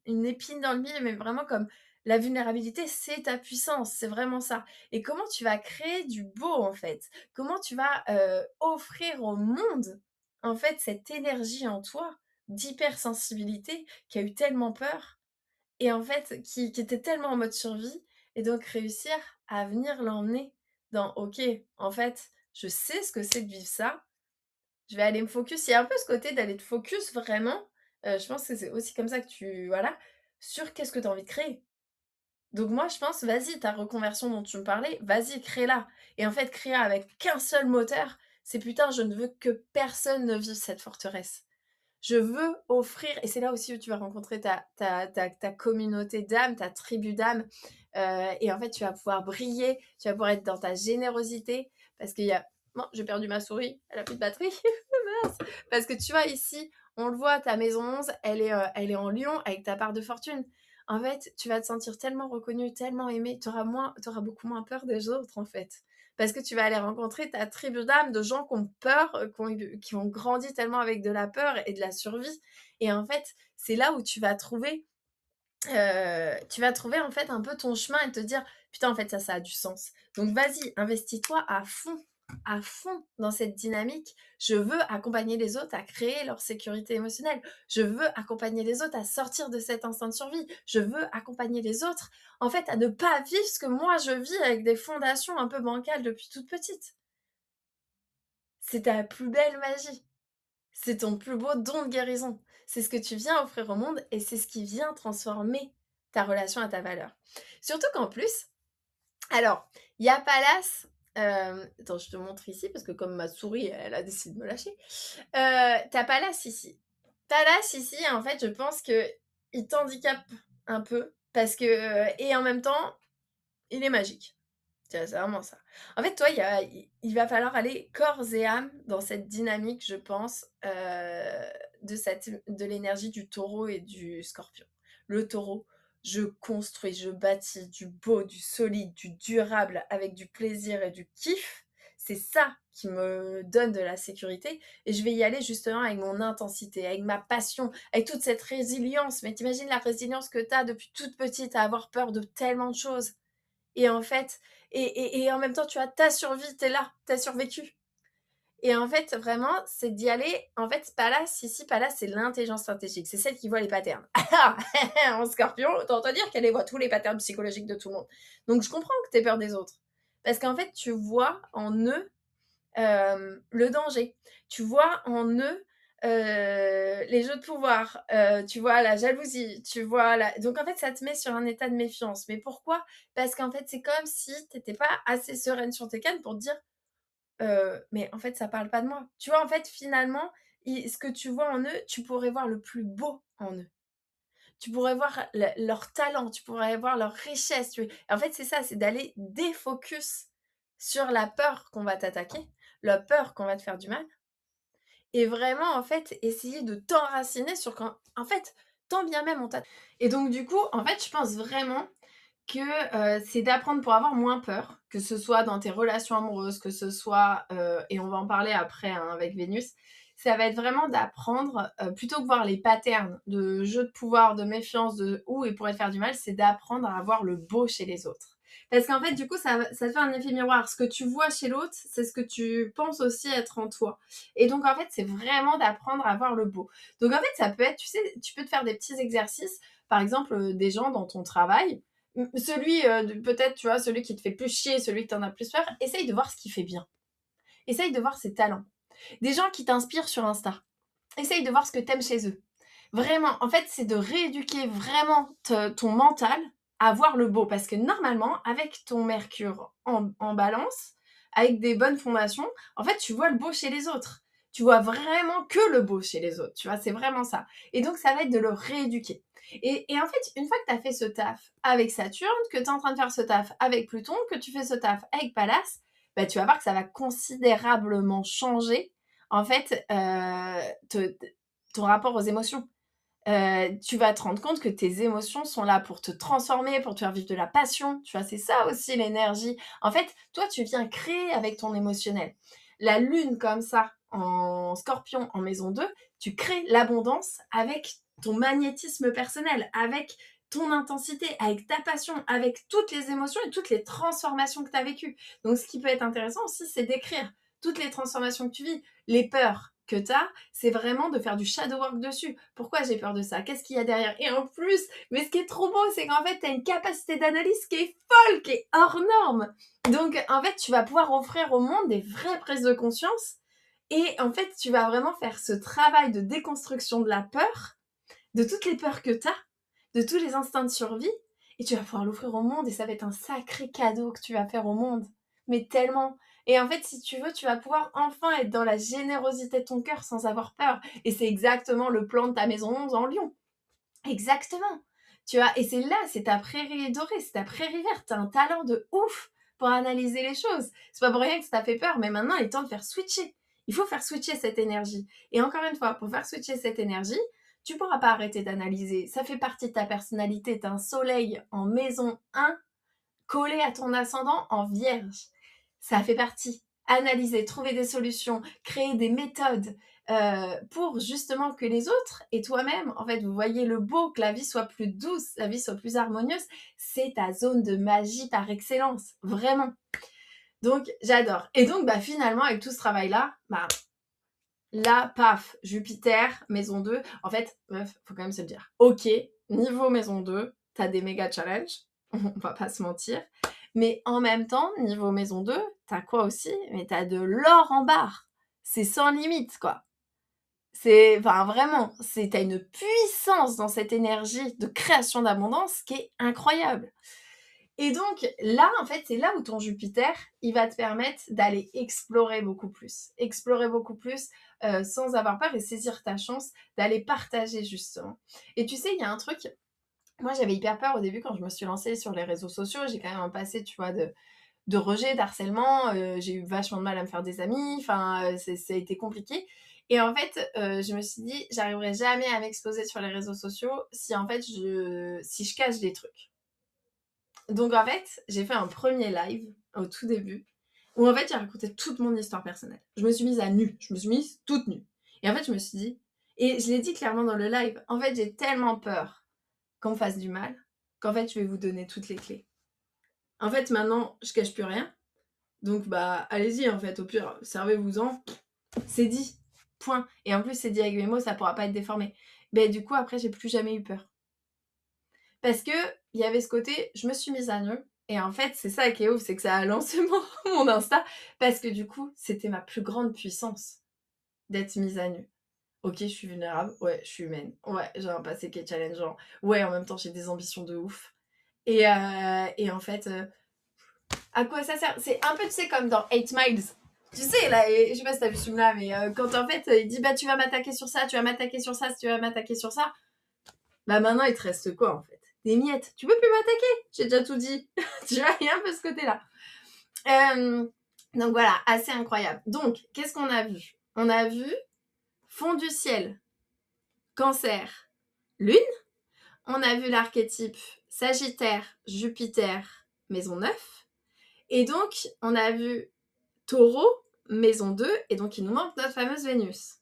une épine dans le mille, mais vraiment comme la vulnérabilité, c'est ta puissance, c'est vraiment ça. Et comment tu vas créer du beau, en fait? Comment tu vas, offrir au monde, en fait, cette énergie en toi d'hypersensibilité qui a eu tellement peur et en fait qui était tellement en mode survie et donc réussir à venir l'emmener dans: «OK, en fait, je sais ce que c'est de vivre ça, je vais aller me focus». Il y a un peu ce côté d'aller te focus vraiment, je pense que c'est aussi comme ça que tu voilà, sur qu'est-ce que tu as envie de créer. Donc moi, je pense, vas-y, ta reconversion dont tu me parlais, vas-y, crée-la et en fait, crée-la avec qu'un seul moteur, c'est: «Putain, je ne veux que personne ne vive cette forteresse». Je veux offrir et c'est là aussi où tu vas rencontrer ta communauté d'âmes, ta tribu d'âmes, et en fait, tu vas pouvoir briller, tu vas pouvoir être dans ta générosité parce qu'il y a non, j'ai perdu ma souris, elle a plus de batterie, mince! Parce que tu vois ici, on le voit, ta maison 11, elle est en lion avec ta part de fortune. En fait, tu vas te sentir tellement reconnu, tellement aimé, tu auras beaucoup moins peur des autres, en fait. Parce que tu vas aller rencontrer ta tribu d'âmes de gens qui ont peur, qui ont grandi tellement avec de la peur et de la survie. Et en fait, c'est là où tu vas trouver en fait un peu ton chemin et te dire: «Putain, en fait, ça a du sens». Donc vas-y, investis-toi à fond dans cette dynamique. Je veux accompagner les autres à créer leur sécurité émotionnelle. Je veux accompagner les autres à sortir de cet instinct de survie. Je veux accompagner les autres, en fait, à ne pas vivre ce que moi je vis avec des fondations un peu bancales depuis toute petite. C'est ta plus belle magie. C'est ton plus beau don de guérison. C'est ce que tu viens offrir au monde et c'est ce qui vient transformer ta relation à ta valeur. Surtout qu'en plus, alors, il y a Pallas, attends, je te montre ici parce que comme ma souris, elle a décidé de me lâcher. Tu Pallas ici. Pallas ici, en fait, je pense qu'il t'handicape un peu parce que, et en même temps, il est magique. Tu vois, c'est vraiment ça. En fait, toi, il va falloir aller corps et âme dans cette dynamique, je pense, de l'énergie du taureau et du scorpion. Le taureau, je construis, je bâtis du beau, du solide, du durable, avec du plaisir et du kiff. C'est ça qui me donne de la sécurité et je vais y aller justement avec mon intensité, avec ma passion, avec toute cette résilience. Mais t'imagines la résilience que tu as depuis toute petite à avoir peur de tellement de choses. Et en fait, et en même temps, tu as ta survie, tu es là, tu as survécu. Et en fait, vraiment, c'est d'y aller. En fait, Pallas, ici, Pallas, c'est l'intelligence stratégique. C'est celle qui voit les patterns. En scorpion, autant te dire qu'elle voit tous les patterns psychologiques de tout le monde. Donc, je comprends que tu aies peur des autres. Parce qu'en fait, tu vois en eux le danger. Tu vois en eux les jeux de pouvoir, tu vois la jalousie, tu vois la... Donc en fait, ça te met sur un état de méfiance. Mais pourquoi? Parce qu'en fait, c'est comme si tu n'étais pas assez sereine sur tes cannes pour te dire mais en fait, ça parle pas de moi. Tu vois, en fait, finalement, ce que tu vois en eux, tu pourrais voir le plus beau en eux. Tu pourrais voir leur talent, tu pourrais voir leur richesse. En fait, c'est ça, c'est d'aller défocus sur la peur qu'on va t'attaquer, la peur qu'on va te faire du mal. Et vraiment, en fait, essayer de t'enraciner sur quand, en fait, tant bien même on t'attaque. Et donc, du coup, en fait, je pense vraiment que c'est d'apprendre pour avoir moins peur, que ce soit dans tes relations amoureuses, que ce soit, et on va en parler après hein, avec Vénus, ça va être vraiment d'apprendre, plutôt que voir les patterns de jeu de pouvoir, de méfiance, de où ils pourraient te faire du mal, c'est d'apprendre à voir le beau chez les autres. Parce qu'en fait, du coup, ça te fait un effet miroir. Ce que tu vois chez l'autre, c'est ce que tu penses aussi être en toi. Et donc, en fait, c'est vraiment d'apprendre à voir le beau. Donc, en fait, ça peut être, tu sais, tu peux te faire des petits exercices. Par exemple, des gens dans ton travail, celui, peut-être, tu vois, celui qui te fait plus chier, celui que tu en as plus peur, essaye de voir ce qu'il fait bien. Essaye de voir ses talents. Des gens qui t'inspirent sur Insta. Essaye de voir ce que t'aimes chez eux. Vraiment, en fait, c'est de rééduquer vraiment ton mental à voir le beau. Parce que normalement, avec ton Mercure en balance, avec des bonnes fondations, en fait, tu vois le beau chez les autres. Tu vois vraiment que le beau chez les autres. Tu vois, c'est vraiment ça. Et donc, ça va être de le rééduquer. Et en fait, une fois que tu as fait ce taf avec Saturne, que tu es en train de faire ce taf avec Pluton, que tu fais ce taf avec Pallas, bah, tu vas voir que ça va considérablement changer, en fait, ton rapport aux émotions. Tu vas te rendre compte que tes émotions sont là pour te transformer, pour te faire vivre de la passion. Tu vois, c'est ça aussi l'énergie. En fait, toi, tu viens créer avec ton émotionnel. La lune comme ça, en scorpion, en maison 2, tu crées l'abondance avec ton magnétisme personnel, avec ton intensité, avec ta passion, avec toutes les émotions et toutes les transformations que tu as vécues. Donc, ce qui peut être intéressant aussi, c'est d'écrire toutes les transformations que tu vis, les peurs que tu as, c'est vraiment de faire du shadow work dessus. Pourquoi j'ai peur de ça? Qu'est-ce qu'il y a derrière? Et en plus, mais ce qui est trop beau, c'est qu'en fait, tu as une capacité d'analyse qui est folle, qui est hors norme. Donc, en fait, tu vas pouvoir offrir au monde des vraies prises de conscience. Et en fait, tu vas vraiment faire ce travail de déconstruction de la peur, de toutes les peurs que tu as, de tous les instincts de survie. Et tu vas pouvoir l'offrir au monde et ça va être un sacré cadeau que tu vas faire au monde. Mais tellement. Et en fait, si tu veux, tu vas pouvoir enfin être dans la générosité de ton cœur sans avoir peur. Et c'est exactement le plan de ta maison 11 en Lyon. Exactement. Tu vois, et c'est là, c'est ta prairie dorée, c'est ta prairie verte. T'as un talent de ouf pour analyser les choses. C'est pas pour rien que ça t'a fait peur, mais maintenant, il est temps de faire switcher. Il faut faire switcher cette énergie. Et encore une fois, pour faire switcher cette énergie, tu pourras pas arrêter d'analyser. Ça fait partie de ta personnalité. T'as un soleil en maison 1 collé à ton ascendant en vierge. Ça fait partie. Analyser, trouver des solutions, créer des méthodes pour justement que les autres et toi-même, en fait, vous voyez le beau, que la vie soit plus douce, la vie soit plus harmonieuse. C'est ta zone de magie par excellence, vraiment. Donc, j'adore. Et donc, bah, finalement, avec tout ce travail-là, bah, là, paf, Jupiter, maison 2. En fait, meuf, faut quand même se le dire. Ok, niveau maison 2, t'as des méga challenges, on va pas se mentir. Mais en même temps, niveau maison 2, t'as quoi aussi? Mais t'as de l'or en barre. C'est sans limite, quoi. C'est, enfin, vraiment, t'as une puissance dans cette énergie de création d'abondance qui est incroyable. Et donc, là, en fait, c'est là où ton Jupiter, il va te permettre d'aller explorer beaucoup plus. Explorer beaucoup plus sans avoir peur et saisir ta chance d'aller partager, justement. Et tu sais, il y a un truc, moi, j'avais hyper peur au début quand je me suis lancée sur les réseaux sociaux. J'ai quand même un passé, tu vois, de rejet, d'harcèlement. J'ai eu vachement de mal à me faire des amis. Enfin, ça a été compliqué. Et en fait, je me suis dit: «J'arriverai jamais à m'exposer sur les réseaux sociaux si en fait si je cache des trucs». Donc en fait, j'ai fait un premier live au tout début où en fait, j'ai raconté toute mon histoire personnelle. Je me suis mise à nu, je me suis mise toute nue. Et en fait, je me suis dit et je l'ai dit clairement dans le live: «En fait, j'ai tellement peur qu'on me fasse du mal qu'en fait, je vais vous donner toutes les clés. En fait, maintenant, je cache plus rien, donc bah allez-y en fait, au pire, servez-vous-en, c'est dit, point. Et en plus, c'est dit avec mes mots, ça pourra pas être déformé». Ben du coup, après, j'ai plus jamais eu peur. Parce que il y avait ce côté, je me suis mise à nu. Et en fait, c'est ça qui est ouf, c'est que ça a lancé mon Insta. Parce que du coup, c'était ma plus grande puissance d'être mise à nu. Ok, je suis vulnérable. Ouais, je suis humaine. Ouais, j'ai un passé qui est challengeant. Ouais, en même temps, j'ai des ambitions de ouf. Et en fait, à quoi ça sert? C'est un peu, tu sais, comme dans 8 Miles. Tu sais, là, je sais pas si t'as vu ce film-là, mais quand en fait, il dit, bah, tu vas m'attaquer sur ça, tu vas m'attaquer sur ça, tu vas m'attaquer sur ça. Bah maintenant, il te reste quoi en fait? Des miettes. Tu peux plus m'attaquer. J'ai déjà tout dit. Tu vois, il y a un peu ce côté-là. Donc voilà, assez incroyable. Donc, qu'est-ce qu'on a vu? On a vu fond du ciel, cancer, lune. On a vu l'archétype Sagittaire, Jupiter, maison 9. Et donc, on a vu taureau, maison 2. Et donc, il nous manque notre fameuse Vénus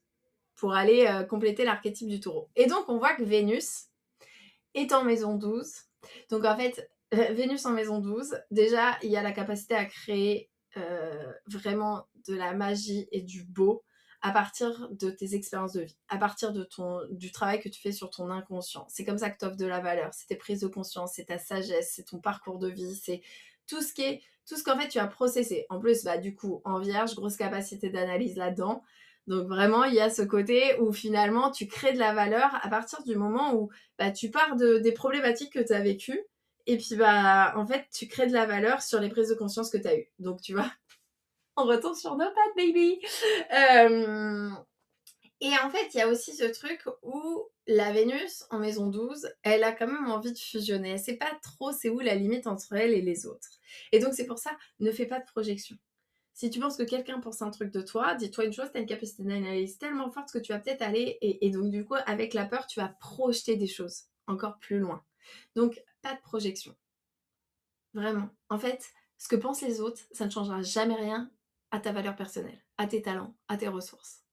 pour aller compléter l'archétype du taureau. Et donc, on voit que Vénus est en maison 12. Donc en fait, Vénus en maison 12, déjà, il y a la capacité à créer vraiment de la magie et du beau à partir de tes expériences de vie, à partir du travail que tu fais sur ton inconscient. C'est comme ça que tu offres de la valeur, c'est tes prises de conscience, c'est ta sagesse, c'est ton parcours de vie, c'est tout ce qu'en fait tu as processé. En plus, bah, du coup, en vierge, grosse capacité d'analyse là-dedans. Donc vraiment, il y a ce côté où finalement, tu crées de la valeur à partir du moment où bah, tu pars des problématiques que tu as vécues et puis bah en fait, tu crées de la valeur sur les prises de conscience que tu as eues. Donc tu vois, on retourne sur nos pattes, baby. Et en fait, il y a aussi ce truc où la Vénus en maison 12, elle a quand même envie de fusionner. Elle sait pas trop c'est où la limite entre elle et les autres. Et donc c'est pour ça, ne fais pas de projection. Si tu penses que quelqu'un pense un truc de toi, dis-toi une chose, tu as une capacité d'analyse tellement forte que tu vas peut-être aller, et donc du coup, avec la peur, tu vas projeter des choses encore plus loin. Donc, pas de projection. Vraiment. En fait, ce que pensent les autres, ça ne changera jamais rien à ta valeur personnelle, à tes talents, à tes ressources.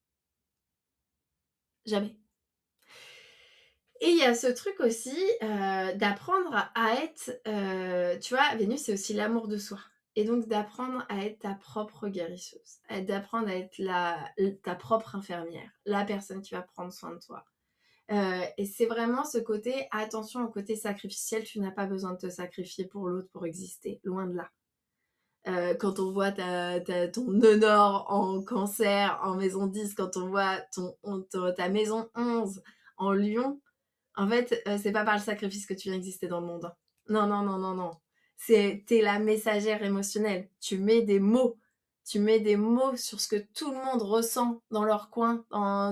Jamais. Et il y a ce truc aussi d'apprendre à être, tu vois, Vénus, c'est aussi l'amour de soi. Et donc d'apprendre à être ta propre guérisseuse, d'apprendre à être ta propre infirmière, la personne qui va prendre soin de toi. Et c'est vraiment ce côté, attention au côté sacrificiel, tu n'as pas besoin de te sacrifier pour l'autre pour exister, loin de là. Quand on voit ton nœud nord en cancer, en maison 10, quand on voit ta maison 11 en lion, en fait, c'est pas par le sacrifice que tu viens exister dans le monde. Non, non, non, non, non. T'es la messagère émotionnelle. Tu mets des mots. Tu mets des mots sur ce que tout le monde ressent dans leur coin,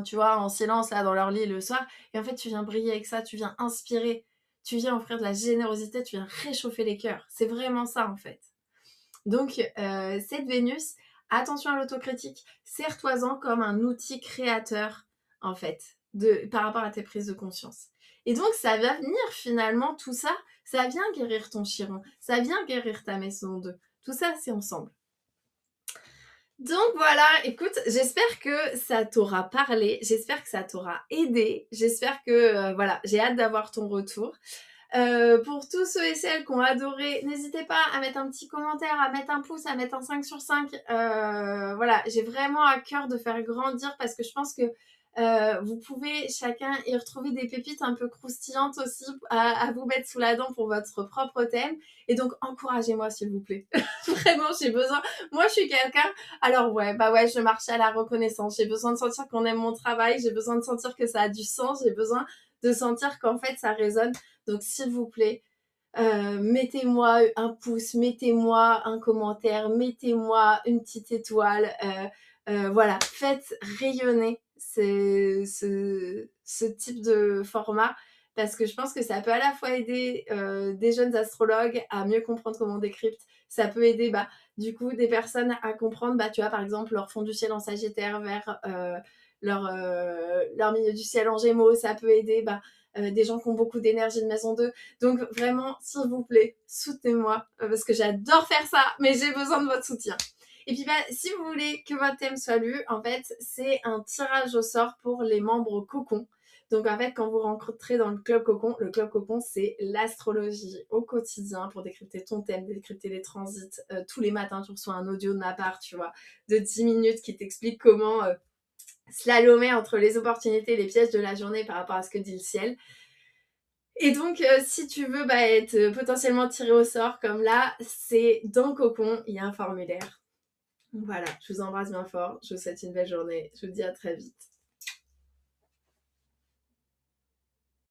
tu vois, en silence, là, dans leur lit le soir. Et en fait, tu viens briller avec ça, tu viens inspirer, tu viens offrir de la générosité, tu viens réchauffer les cœurs. C'est vraiment ça, en fait. Donc, cette Vénus, attention à l'autocritique. Sers-toi-en comme un outil créateur, en fait, par rapport à tes prises de conscience. Et donc, ça va venir finalement, tout ça, ça vient guérir ton chiron, ça vient guérir ta maison 2. Tout ça, c'est ensemble. Donc voilà, écoute, j'espère que ça t'aura parlé, j'espère que ça t'aura aidé, j'espère que, voilà, j'ai hâte d'avoir ton retour. Pour tous ceux et celles qui ont adoré, n'hésitez pas à mettre un petit commentaire, à mettre un pouce, à mettre un 5 sur 5. Voilà, j'ai vraiment à cœur de faire grandir parce que je pense que vous pouvez chacun y retrouver des pépites un peu croustillantes aussi à vous mettre sous la dent pour votre propre thème. Et donc, encouragez-moi, s'il vous plaît. Vraiment, j'ai besoin. Moi, je suis quelqu'un. Alors, ouais, bah ouais, je marche à la reconnaissance. J'ai besoin de sentir qu'on aime mon travail. J'ai besoin de sentir que ça a du sens. J'ai besoin de sentir qu'en fait, ça résonne. Donc, s'il vous plaît, mettez-moi un pouce, mettez-moi un commentaire, mettez-moi une petite étoile. Voilà, faites rayonner ce type de format parce que je pense que ça peut à la fois aider des jeunes astrologues à mieux comprendre comment on décrypte. Ça peut aider du coup des personnes à comprendre, tu vois, par exemple, leur fond du ciel en Sagittaire vers leur milieu du ciel en Gémeaux, ça peut aider des gens qui ont beaucoup d'énergie de maison 2. Donc vraiment, s'il vous plaît, soutenez-moi parce que j'adore faire ça, mais j'ai besoin de votre soutien. Et puis si vous voulez que votre thème soit lu, en fait, c'est un tirage au sort pour les membres cocon. Donc en fait, quand vous rencontrez dans le club cocon, c'est l'astrologie au quotidien pour décrypter ton thème, décrypter les transits. Tous les matins, tu reçois un audio de ma part, tu vois, de 10 minutes qui t'explique comment slalomer entre les opportunités et les pièges de la journée par rapport à ce que dit le ciel. Et donc, si tu veux être potentiellement tiré au sort, comme là, c'est dans Cocon, il y a un formulaire. Voilà, je vous embrasse bien fort, je vous souhaite une belle journée, je vous dis à très vite.